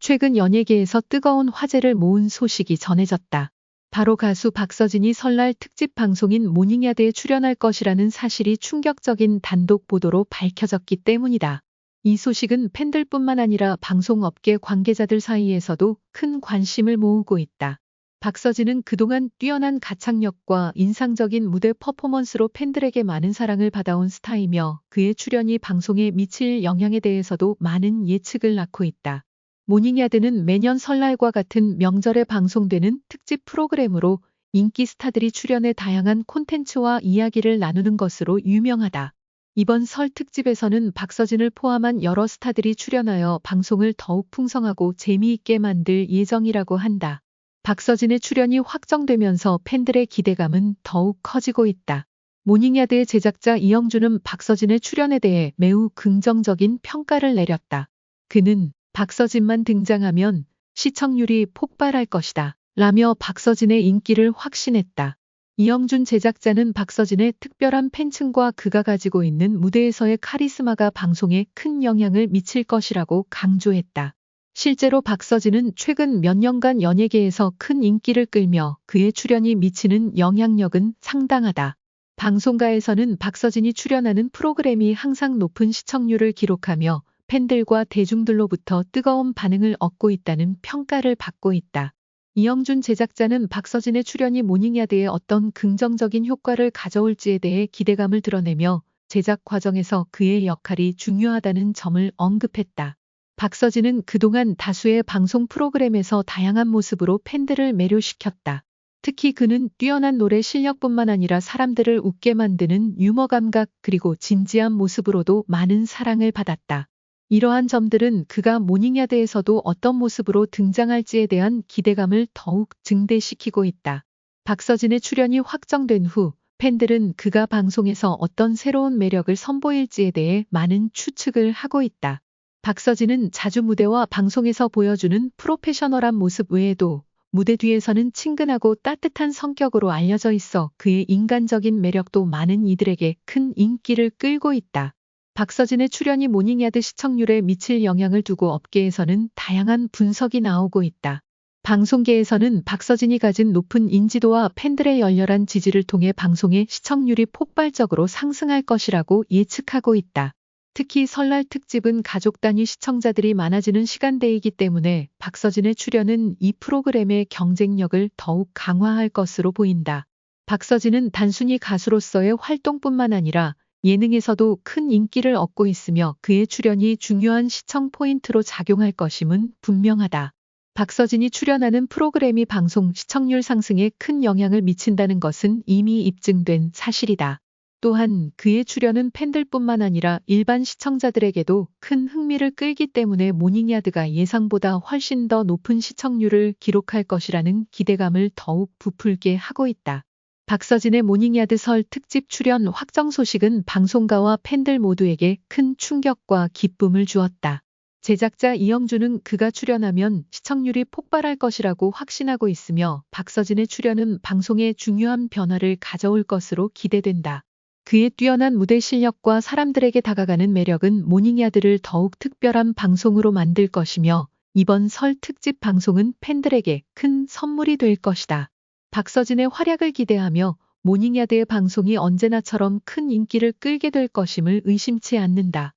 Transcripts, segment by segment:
최근 연예계에서 뜨거운 화제를 모은 소식이 전해졌다. 바로 가수 박서진이 설날 특집 방송인 모닝야드에 출연할 것이라는 사실이 충격적인 단독 보도로 밝혀졌기 때문이다. 이 소식은 팬들뿐만 아니라 방송업계 관계자들 사이에서도 큰 관심을 모으고 있다. 박서진은 그동안 뛰어난 가창력과 인상적인 무대 퍼포먼스로 팬들에게 많은 사랑을 받아온 스타이며 그의 출연이 방송에 미칠 영향에 대해서도 많은 예측을 낳고 있다. 모닝야드는 매년 설날과 같은 명절에 방송되는 특집 프로그램으로 인기 스타들이 출연해 다양한 콘텐츠와 이야기를 나누는 것으로 유명하다. 이번 설 특집에서는 박서진을 포함한 여러 스타들이 출연하여 방송을 더욱 풍성하고 재미있게 만들 예정이라고 한다. 박서진의 출연이 확정되면서 팬들의 기대감은 더욱 커지고 있다. 모닝야드의 제작자 이영준은 박서진의 출연에 대해 매우 긍정적인 평가를 내렸다. 그는 박서진만 등장하면 시청률이 폭발할 것이다 라며 박서진의 인기를 확신했다. 이영준 제작자는 박서진의 특별한 팬층과 그가 가지고 있는 무대에서의 카리스마가 방송에 큰 영향을 미칠 것이라고 강조했다. 실제로 박서진은 최근 몇 년간 연예계에서 큰 인기를 끌며 그의 출연이 미치는 영향력은 상당하다. 방송가에서는 박서진이 출연하는 프로그램이 항상 높은 시청률을 기록하며 팬들과 대중들로부터 뜨거운 반응을 얻고 있다는 평가를 받고 있다. 이영준 제작자는 박서진의 출연이 모닝야드에 어떤 긍정적인 효과를 가져올지에 대해 기대감을 드러내며 제작 과정에서 그의 역할이 중요하다는 점을 언급했다. 박서진은 그동안 다수의 방송 프로그램에서 다양한 모습으로 팬들을 매료시켰다. 특히 그는 뛰어난 노래 실력뿐만 아니라 사람들을 웃게 만드는 유머 감각 그리고 진지한 모습으로도 많은 사랑을 받았다. 이러한 점들은 그가 모닝야드에서도 어떤 모습으로 등장할지에 대한 기대감을 더욱 증대시키고 있다. 박서진의 출연이 확정된 후 팬들은 그가 방송에서 어떤 새로운 매력을 선보일지에 대해 많은 추측을 하고 있다. 박서진은 자주 무대와 방송에서 보여주는 프로페셔널한 모습 외에도 무대 뒤에서는 친근하고 따뜻한 성격으로 알려져 있어 그의 인간적인 매력도 많은 이들에게 큰 인기를 끌고 있다. 박서진의 출연이 모닝야드 시청률에 미칠 영향을 두고 업계에서는 다양한 분석이 나오고 있다. 방송계에서는 박서진이 가진 높은 인지도와 팬들의 열렬한 지지를 통해 방송의 시청률이 폭발적으로 상승할 것이라고 예측하고 있다. 특히 설날 특집은 가족 단위 시청자들이 많아지는 시간대이기 때문에 박서진의 출연은 이 프로그램의 경쟁력을 더욱 강화할 것으로 보인다. 박서진은 단순히 가수로서의 활동뿐만 아니라 예능에서도 큰 인기를 얻고 있으며 그의 출연이 중요한 시청 포인트로 작용할 것임은 분명하다. 박서진이 출연하는 프로그램이 방송 시청률 상승에 큰 영향을 미친다는 것은 이미 입증된 사실이다. 또한 그의 출연은 팬들뿐만 아니라 일반 시청자들에게도 큰 흥미를 끌기 때문에 모닝야드가 예상보다 훨씬 더 높은 시청률을 기록할 것이라는 기대감을 더욱 부풀게 하고 있다. 박서진의 모닝야드 설 특집 출연 확정 소식은 방송가와 팬들 모두에게 큰 충격과 기쁨을 주었다. 제작자 이영준은 그가 출연하면 시청률이 폭발할 것이라고 확신하고 있으며 박서진의 출연은 방송에 중요한 변화를 가져올 것으로 기대된다. 그의 뛰어난 무대 실력과 사람들에게 다가가는 매력은 모닝야드를 더욱 특별한 방송으로 만들 것이며 이번 설 특집 방송은 팬들에게 큰 선물이 될 것이다. 박서진의 활약을 기대하며 모닝야드의 방송이 언제나처럼 큰 인기를 끌게 될 것임을 의심치 않는다.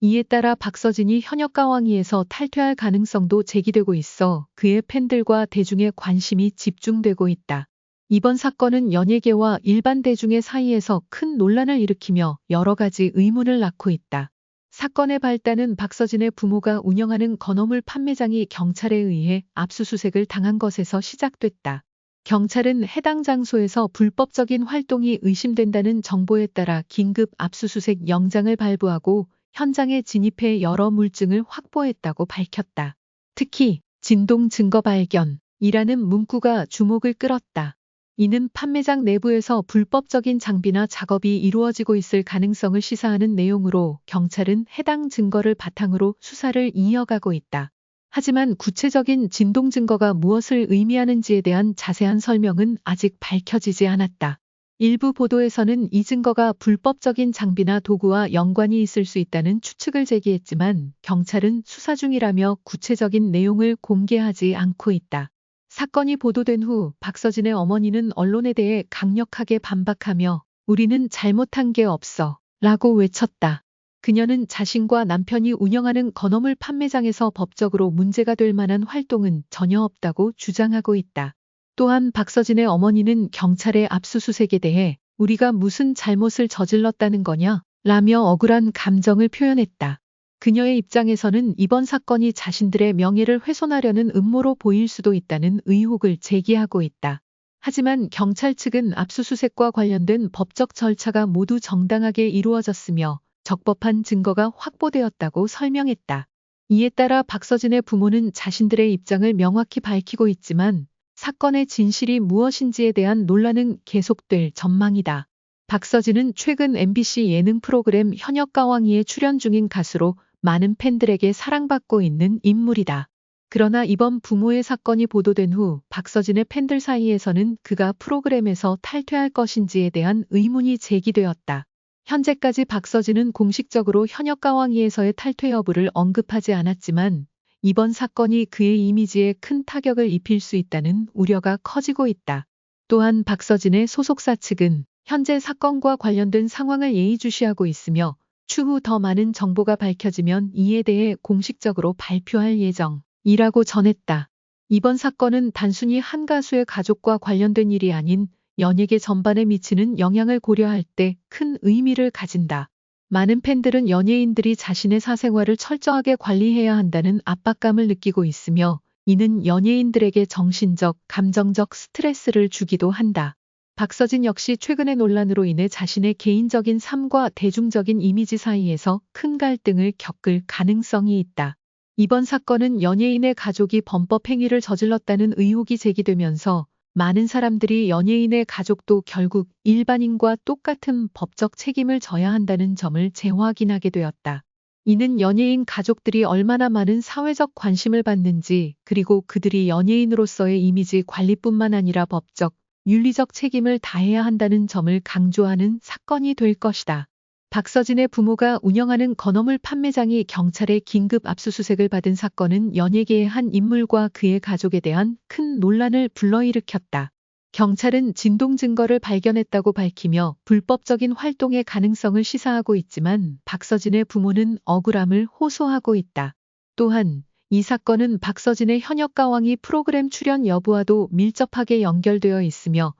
이에 따라 박서진이 현역 가왕위에서 탈퇴할 가능성도 제기되고 있어 그의 팬들과 대중의 관심이 집중되고 있다. 이번 사건은 연예계와 일반 대중의 사이에서 큰 논란을 일으키며 여러 가지 의문을 낳고 있다. 사건의 발단은 박서진의 부모가 운영하는 건어물 판매장이 경찰에 의해 압수수색을 당한 것에서 시작됐다. 경찰은 해당 장소에서 불법적인 활동이 의심된다는 정보에 따라 긴급 압수수색 영장을 발부하고 현장에 진입해 여러 물증을 확보했다고 밝혔다. 특히 진동 증거 발견이라는 문구가 주목을 끌었다. 이는 판매장 내부에서 불법적인 장비나 작업이 이루어지고 있을 가능성을 시사하는 내용으로 경찰은 해당 증거를 바탕으로 수사를 이어가고 있다. 하지만 구체적인 진동 증거가 무엇을 의미하는지에 대한 자세한 설명은 아직 밝혀지지 않았다. 일부 보도에서는 이 증거가 불법적인 장비나 도구와 연관이 있을 수 있다는 추측을 제기했지만 경찰은 수사 중이라며 구체적인 내용을 공개하지 않고 있다. 사건이 보도된 후 박서진의 어머니는 언론에 대해 강력하게 반박하며 우리는 잘못한 게 없어 라고 외쳤다. 그녀는 자신과 남편이 운영하는 건어물 판매장에서 법적으로 문제가 될 만한 활동은 전혀 없다고 주장하고 있다. 또한 박서진의 어머니는 경찰의 압수수색에 대해 우리가 무슨 잘못을 저질렀다는 거냐? 라며 억울한 감정을 표현했다. 그녀의 입장에서는 이번 사건이 자신들의 명예를 훼손하려는 음모로 보일 수도 있다는 의혹을 제기하고 있다. 하지만 경찰 측은 압수수색과 관련된 법적 절차가 모두 정당하게 이루어졌으며 적법한 증거가 확보되었다고 설명했다. 이에 따라 박서진의 부모는 자신들의 입장을 명확히 밝히고 있지만 사건의 진실이 무엇인지에 대한 논란은 계속될 전망이다. 박서진은 최근 MBC 예능 프로그램 현역가왕이에 출연 중인 가수로 많은 팬들에게 사랑받고 있는 인물이다. 그러나 이번 부모의 사건이 보도된 후 박서진의 팬들 사이에서는 그가 프로그램에서 탈퇴할 것인지에 대한 의문이 제기되었다. 현재까지 박서진은 공식적으로 현역가왕이에서의 탈퇴 여부를 언급하지 않았지만 이번 사건이 그의 이미지에 큰 타격을 입힐 수 있다는 우려가 커지고 있다. 또한 박서진의 소속사 측은 현재 사건과 관련된 상황을 예의주시하고 있으며 추후 더 많은 정보가 밝혀지면 이에 대해 공식적으로 발표할 예정이라고 전했다. 이번 사건은 단순히 한 가수의 가족과 관련된 일이 아닌 연예계 전반에 미치는 영향을 고려할 때 큰 의미를 가진다. 많은 팬들은 연예인들이 자신의 사생활을 철저하게 관리해야 한다는 압박감을 느끼고 있으며 이는 연예인들에게 정신적, 감정적 스트레스를 주기도 한다. 박서진 역시 최근의 논란으로 인해 자신의 개인적인 삶과 대중적인 이미지 사이에서 큰 갈등을 겪을 가능성이 있다. 이번 사건은 연예인의 가족이 범법 행위를 저질렀다는 의혹이 제기되면서 많은 사람들이 연예인의 가족도 결국 일반인과 똑같은 법적 책임을 져야 한다는 점을 재확인하게 되었다. 이는 연예인 가족들이 얼마나 많은 사회적 관심을 받는지 그리고 그들이 연예인으로서의 이미지 관리뿐만 아니라 법적, 윤리적 책임을 다해야 한다는 점을 강조하는 사건이 될 것이다. 박서진의 부모가 운영하는 건어물 판매장이 경찰의 긴급 압수수색을 받은 사건은 연예계의 한 인물과 그의 가족에 대한 큰 논란을 불러일으켰다. 경찰은 진동 증거를 발견했다고 밝히며 불법적인 활동의 가능성을 시사하고 있지만 박서진의 부모는 억울함을 호소하고 있다. 또한 이 사건은 박서진의 현역가왕이 프로그램 출연 여부와도 밀접하게 연결되어 있으며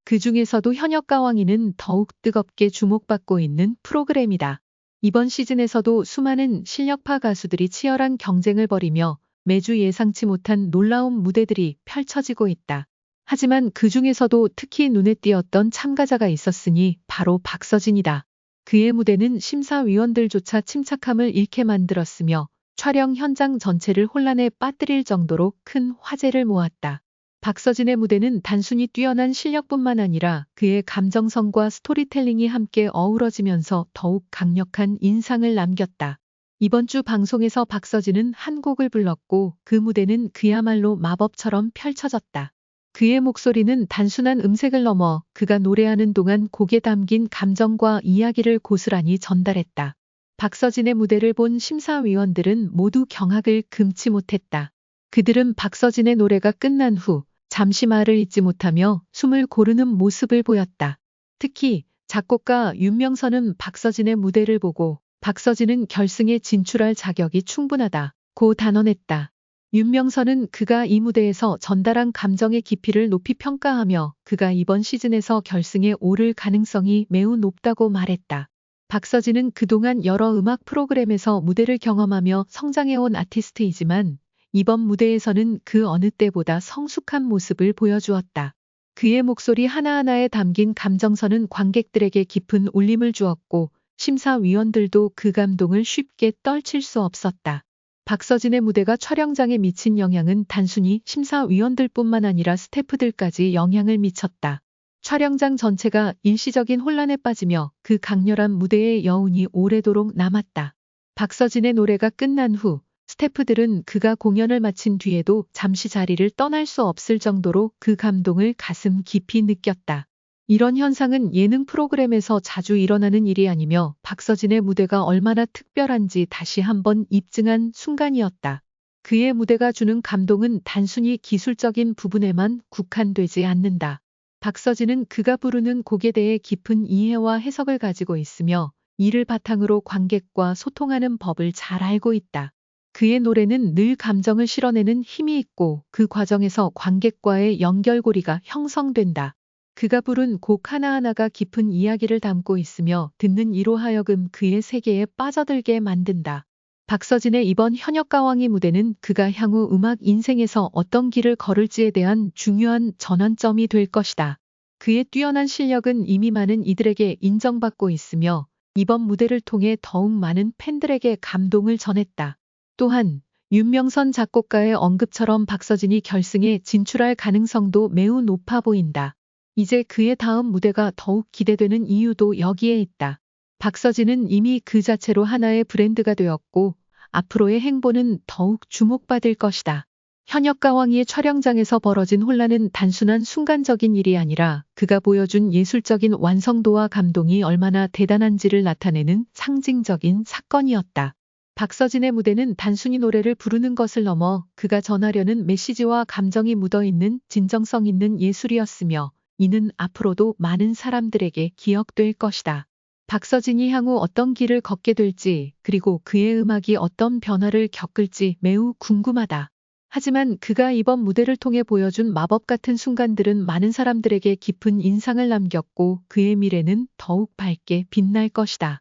그 중에서도 현역가왕이는 더욱 뜨겁게 주목받고 있는 프로그램이다. 이번 시즌에서도 수많은 실력파 가수들이 치열한 경쟁을 벌이며 매주 예상치 못한 놀라운 무대들이 펼쳐지고 있다. 하지만 그 중에서도 특히 눈에 띄었던 참가자가 있었으니 바로 박서진이다. 그의 무대는 심사위원들조차 침착함을 잃게 만들었으며 촬영 현장 전체를 혼란에 빠뜨릴 정도로 큰 화제를 모았다. 박서진의 무대는 단순히 뛰어난 실력뿐만 아니라 그의 감정성과 스토리텔링이 함께 어우러지면서 더욱 강력한 인상을 남겼다. 이번 주 방송에서 박서진은 한 곡을 불렀고 그 무대는 그야말로 마법처럼 펼쳐졌다. 그의 목소리는 단순한 음색을 넘어 그가 노래하는 동안 곡에 담긴 감정과 이야기를 고스란히 전달했다. 박서진의 무대를 본 심사위원들은 모두 경악을 금치 못했다. 그들은 박서진의 노래가 끝난 후 잠시 말을 잇지 못하며 숨을 고르는 모습을 보였다. 특히 작곡가 윤명선은 박서진의 무대를 보고 박서진은 결승에 진출할 자격이 충분하다고 단언했다. 윤명선은 그가 이 무대에서 전달한 감정의 깊이를 높이 평가하며 그가 이번 시즌에서 결승에 오를 가능성이 매우 높다고 말했다. 박서진은 그동안 여러 음악 프로그램에서 무대를 경험하며 성장해온 아티스트이지만 이번 무대에서는 그 어느 때보다 성숙한 모습을 보여주었다. 그의 목소리 하나하나에 담긴 감정선은 관객들에게 깊은 울림을 주었고 심사위원들도 그 감동을 쉽게 떨칠 수 없었다. 박서진의 무대가 촬영장에 미친 영향은 단순히 심사위원들뿐만 아니라 스태프들까지 영향을 미쳤다. 촬영장 전체가 일시적인 혼란에 빠지며 그 강렬한 무대의 여운이 오래도록 남았다. 박서진의 노래가 끝난 후 스태프들은 그가 공연을 마친 뒤에도 잠시 자리를 떠날 수 없을 정도로 그 감동을 가슴 깊이 느꼈다. 이런 현상은 예능 프로그램에서 자주 일어나는 일이 아니며 박서진의 무대가 얼마나 특별한지 다시 한번 입증한 순간이었다. 그의 무대가 주는 감동은 단순히 기술적인 부분에만 국한되지 않는다. 박서진은 그가 부르는 곡에 대해 깊은 이해와 해석을 가지고 있으며 이를 바탕으로 관객과 소통하는 법을 잘 알고 있다. 그의 노래는 늘 감정을 실어내는 힘이 있고 그 과정에서 관객과의 연결고리가 형성된다. 그가 부른 곡 하나하나가 깊은 이야기를 담고 있으며 듣는 이로 하여금 그의 세계에 빠져들게 만든다. 박서진의 이번 현역가왕이 무대는 그가 향후 음악 인생에서 어떤 길을 걸을지에 대한 중요한 전환점이 될 것이다. 그의 뛰어난 실력은 이미 많은 이들에게 인정받고 있으며 이번 무대를 통해 더욱 많은 팬들에게 감동을 전했다. 또한 윤명선 작곡가의 언급처럼 박서진이 결승에 진출할 가능성도 매우 높아 보인다. 이제 그의 다음 무대가 더욱 기대되는 이유도 여기에 있다. 박서진은 이미 그 자체로 하나의 브랜드가 되었고 앞으로의 행보는 더욱 주목받을 것이다. 현역가왕이의 촬영장에서 벌어진 혼란은 단순한 순간적인 일이 아니라 그가 보여준 예술적인 완성도와 감동이 얼마나 대단한지를 나타내는 상징적인 사건이었다. 박서진의 무대는 단순히 노래를 부르는 것을 넘어 그가 전하려는 메시지와 감정이 묻어있는 진정성 있는 예술이었으며 이는 앞으로도 많은 사람들에게 기억될 것이다. 박서진이 향후 어떤 길을 걷게 될지 그리고 그의 음악이 어떤 변화를 겪을지 매우 궁금하다. 하지만 그가 이번 무대를 통해 보여준 마법 같은 순간들은 많은 사람들에게 깊은 인상을 남겼고 그의 미래는 더욱 밝게 빛날 것이다.